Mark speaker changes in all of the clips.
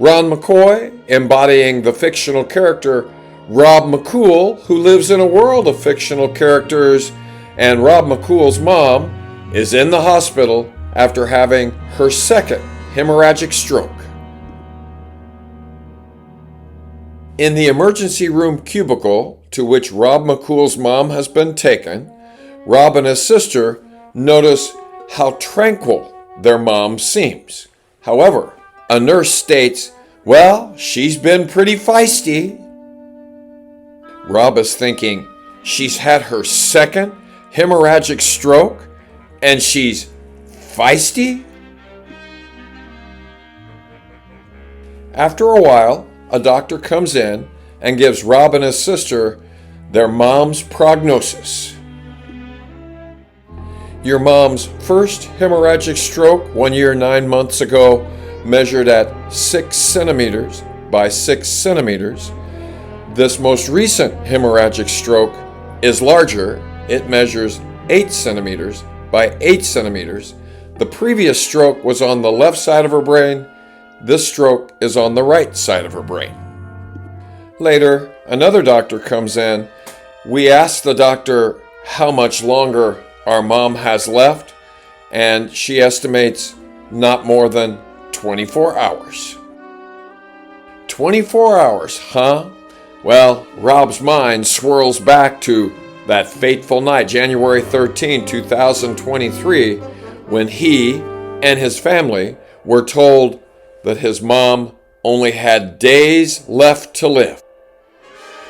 Speaker 1: Ron McCoy, embodying the fictional character Rob McCool, who lives in a world of fictional characters, and Rob McCool's mom is in the hospital after having her second hemorrhagic stroke. In the emergency room cubicle to which Rob McCool's mom has been taken, Rob and his sister notice how tranquil their mom seems. However, a nurse states, "Well, she's been pretty feisty." Rob is thinking, she's had her second hemorrhagic stroke and she's feisty? After a while, a doctor comes in and gives Rob and his sister their mom's prognosis. Your mom's first hemorrhagic stroke 1 year, 9 months ago measured at 6 centimeters by 6 centimeters. This most recent hemorrhagic stroke is larger. It measures 8 centimeters by 8 centimeters. The previous stroke was on the left side of her brain. This stroke is on the right side of her brain. Later, another doctor comes in. We ask the doctor how much longer our mom has left, and she estimates not more than 24 hours. 24 hours, huh? Well, Rob's mind swirls back to that fateful night, January 13, 2023, when he and his family were told that his mom only had days left to live.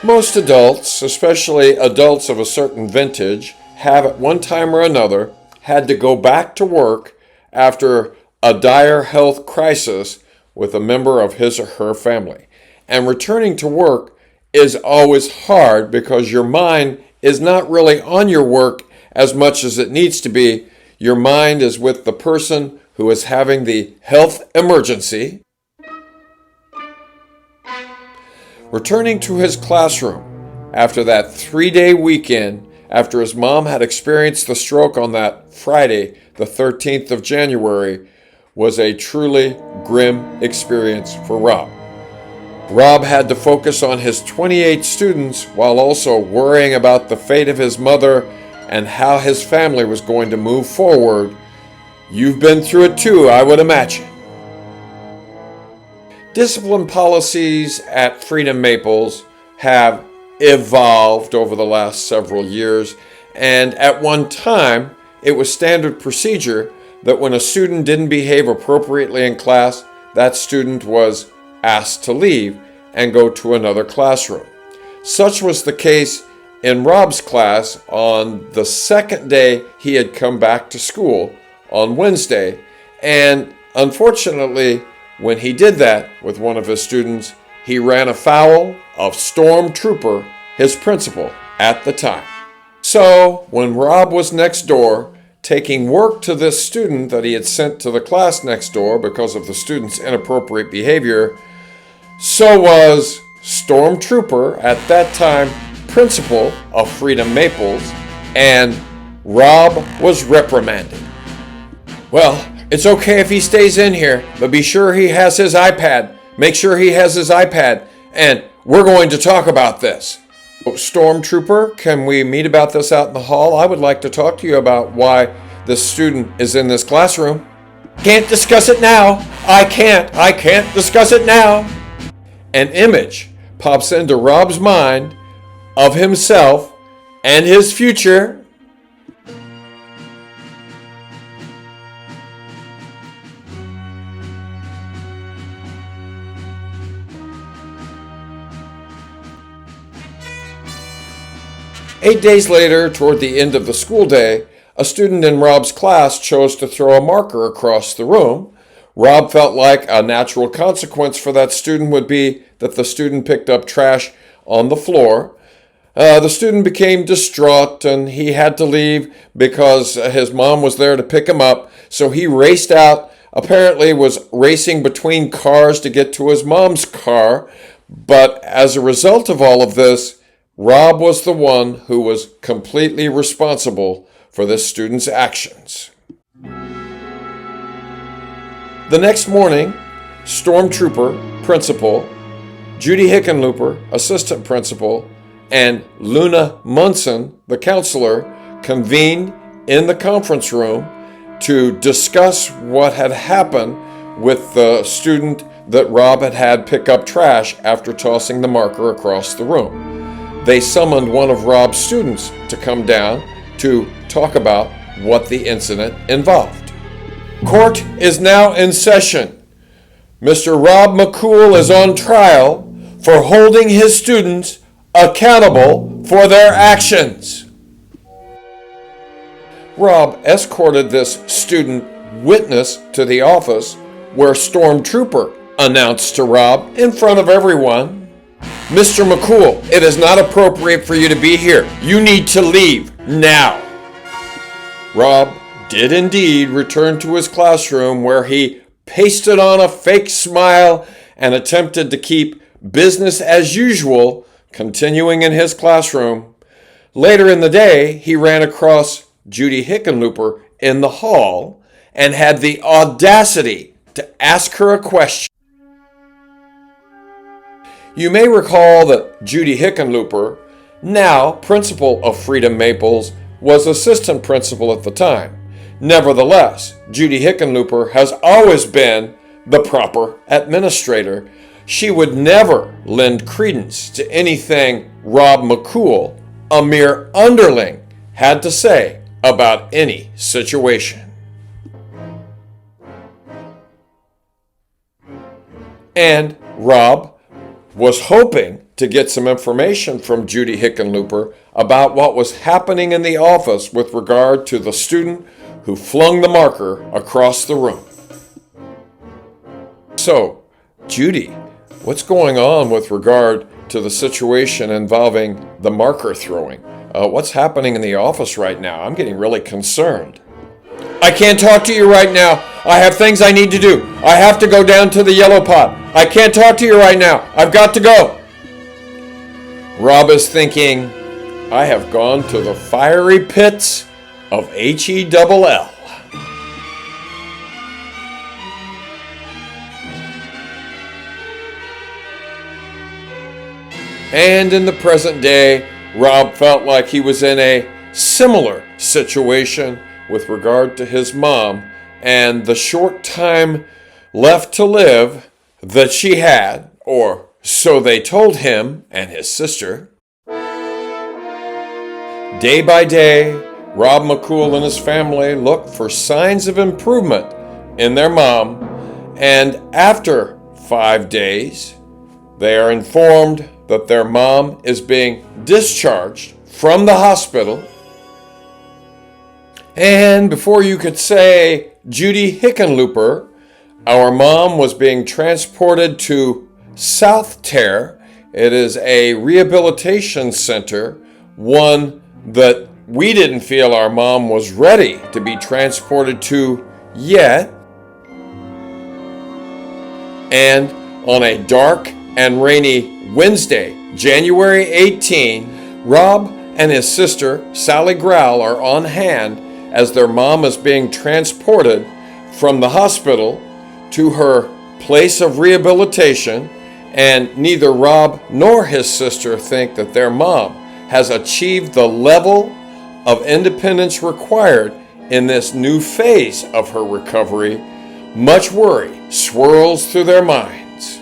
Speaker 1: Most adults, especially adults of a certain vintage, have at one time or another had to go back to work after a dire health crisis with a member of his or her family. And returning to work is always hard because your mind is not really on your work as much as it needs to be. Your mind is with the person who is having the health emergency. Returning to his classroom after that 3-day weekend, after his mom had experienced the stroke on that Friday, the 13th of January, was a truly grim experience for Rob. Rob had to focus on his 28 students while also worrying about the fate of his mother and how his family was going to move forward. You've been through it too, I would imagine. Discipline policies at Freedom Maples have evolved over the last several years, and at one time it was standard procedure that when a student didn't behave appropriately in class, that student was asked to leave and go to another classroom. Such was the case in Rob's class on the second day he had come back to school on Wednesday, and unfortunately, when he did that with one of his students, he ran afoul of Storm Trooper, his principal at the time. So, when Rob was next door, taking work to this student that he had sent to the class next door because of the student's inappropriate behavior, so was Storm Trooper, at that time principal of Freedom Maples, and Rob was reprimanded. Well, it's okay if he stays in here, but be sure he has his iPad. Make sure he has his iPad, and we're going to talk about this. Stormtrooper, can we meet about this out in the hall? I would like to talk to you about why this student is in this classroom. Can't discuss it now. I can't discuss it now. An image pops into Rob's mind of himself and his future. Eight days later, toward the end of the school day, a student in Rob's class chose to throw a marker across the room. Rob felt like a natural consequence for that student would be that the student picked up trash on the floor. The student became distraught and he had to leave because his mom was there to pick him up. So he raced out, apparently was racing between cars to get to his mom's car. But as a result of all of this, Rob was the one who was completely responsible for this student's actions. The next morning, Stormtrooper, principal, Judy Hickenlooper, assistant principal, and Luna Munson, the counselor, convened in the conference room to discuss what had happened with the student that Rob had had pick up trash after tossing the marker across the room. They summoned one of Rob's students to come down to talk about what the incident involved. Court is now in session. Mr. Rob McCool is on trial for holding his students accountable for their actions. Rob escorted this student witness to the office where Stormtrooper announced to Rob in front of everyone, "Mr. McCool, it is not appropriate for you to be here. You need to leave now." Rob did indeed return to his classroom where he pasted on a fake smile and attempted to keep business as usual continuing in his classroom. Later in the day, he ran across Judy Hickenlooper in the hall and had the audacity to ask her a question. You may recall that Judy Hickenlooper, now principal of Freedom Maples, was assistant principal at the time. Nevertheless, Judy Hickenlooper has always been the proper administrator. She would never lend credence to anything Rob McCool, a mere underling, had to say about any situation. And Rob was hoping to get some information from Judy Hickenlooper about what was happening in the office with regard to the student who flung the marker across the room. So, Judy, what's going on with regard to the situation involving the marker throwing? What's happening in the office right now? I'm getting really concerned. I can't talk to you right now. I have things I need to do. I have to go down to the yellow pot. I can't talk to you right now. I've got to go. Rob is thinking, I have gone to the fiery pits of HELL. And in the present day, Rob felt like he was in a similar situation with regard to his mom and the short time left to live that she had, or so they told him and his sister. Day by day, Rob McCool and his family look for signs of improvement in their mom, and after 5 days, they are informed that their mom is being discharged from the hospital. And before you could say, Judy Hickenlooper, our mom was being transported to South Terre. It is a rehabilitation center, one that we didn't feel our mom was ready to be transported to yet. And on a dark and rainy Wednesday, January 18, Rob and his sister, Sally Growl, are on hand as their mom is being transported from the hospital to her place of rehabilitation, and neither Rob nor his sister think that their mom has achieved the level of independence required in this new phase of her recovery. Much worry swirls through their minds.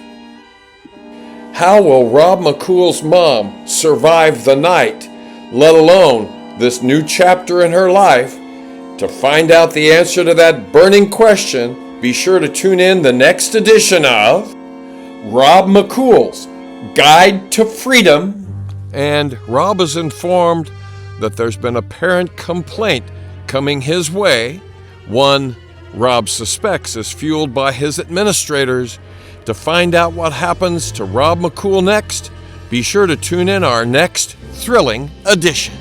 Speaker 1: How will Rob McCool's mom survive the night, let alone this new chapter in her life? To find out the answer to that burning question, be sure to tune in the next edition of Rob McCool's Guide to Freedom. And Rob is informed that there's been a parent complaint coming his way, one Rob suspects is fueled by his administrators. To find out what happens to Rob McCool next, be sure to tune in our next thrilling edition.